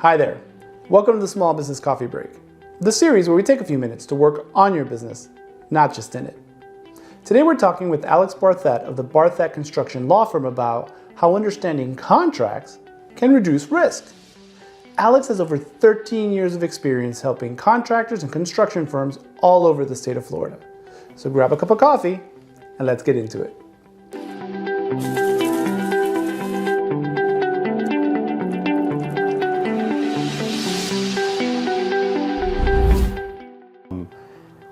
Hi there. Welcome to the Small Business Coffee Break, the series where we take a few minutes to work on your business, not just in it. Today we're talking with Alex Barthet of the Barthet Construction Law Firm about how understanding contracts can reduce risk. Alex has over 13 years of experience helping contractors and construction firms all over the state of Florida. So grab a cup of coffee and let's get into it.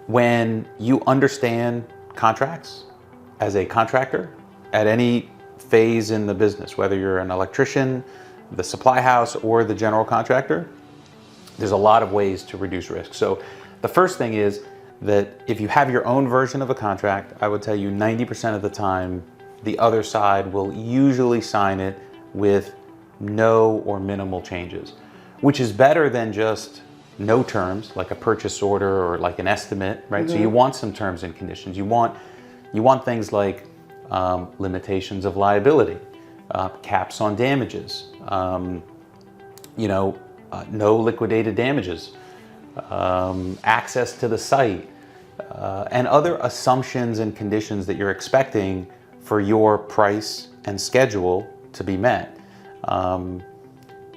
When you understand contracts as a contractor at any phase in the business, whether you're an electrician, the supply house, or the general contractor, there's a lot of ways to reduce risk. So the first thing is that if you have your own version of a contract, I would tell you 90% of the time, the other side will usually sign it with no or minimal changes, which is better than just no terms, like a purchase order or like an estimate, right? So you want some terms and conditions. You want things like limitations of liability, caps on damages, no liquidated damages, access to the site, and other assumptions and conditions that you're expecting for your price and schedule to be met.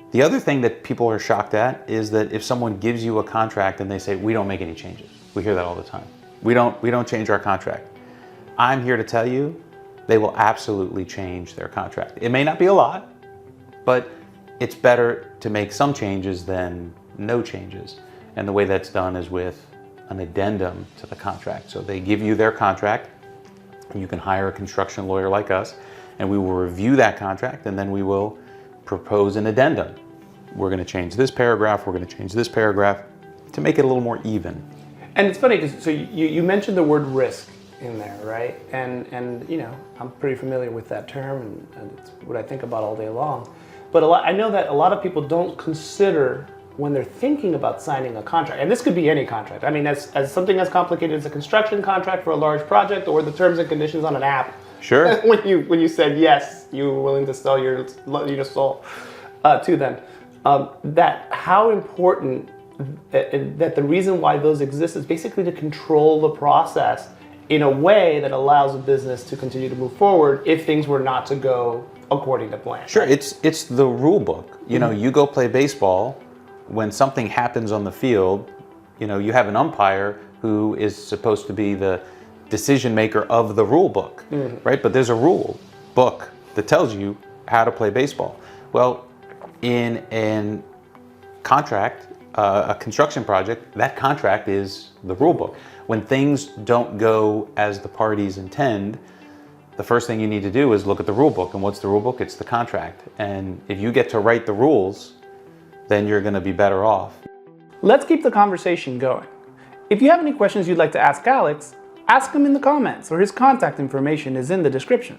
The other thing that people are shocked at is that if someone gives you a contract and they say, we don't make any changes. We hear that all the time. We don't change our contract. I'm here to tell you, they will absolutely change their contract. It may not be a lot, but it's better to make some changes than no changes. And the way that's done is with an addendum to the contract. So they give you their contract, and you can hire a construction lawyer like us, and we will review that contract, and then we will propose an addendum. We're going to change this paragraph, we're going to change this paragraph to make it a little more even. And it's funny because you mentioned the word risk in there, right? And I'm pretty familiar with that term and it's what I think about all day long. But I know that a lot of people don't consider when they're thinking about signing a contract, and this could be any contract. I mean, as something as complicated as a construction contract for a large project or the terms and conditions on an app. Sure. when you said yes, you were willing to sell your soul to them. That how important that the reason why those exist is basically to control the process in a way that allows a business to continue to move forward if things were not to go according to plan. Sure, it's the rule book. You go play baseball, when something happens on the field, you have an umpire who is supposed to be the decision maker of the rule book, right? But there's a rule book that tells you how to play baseball. Well, in a contract, a construction project, that contract is the rule book. When things don't go as the parties intend, the first thing you need to do is look at the rule book. And what's the rule book? It's the contract. And if you get to write the rules, then you're going to be better off. Let's keep the conversation going. If you have any questions you'd like to ask Alex, ask him in the comments, or his contact information is in the description.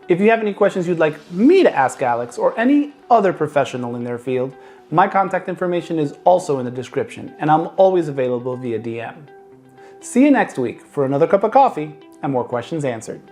If you have any questions you'd like me to ask Alex or any other professional in their field, my contact information is also in the description, and I'm always available via DM. See you next week for another cup of coffee and more questions answered.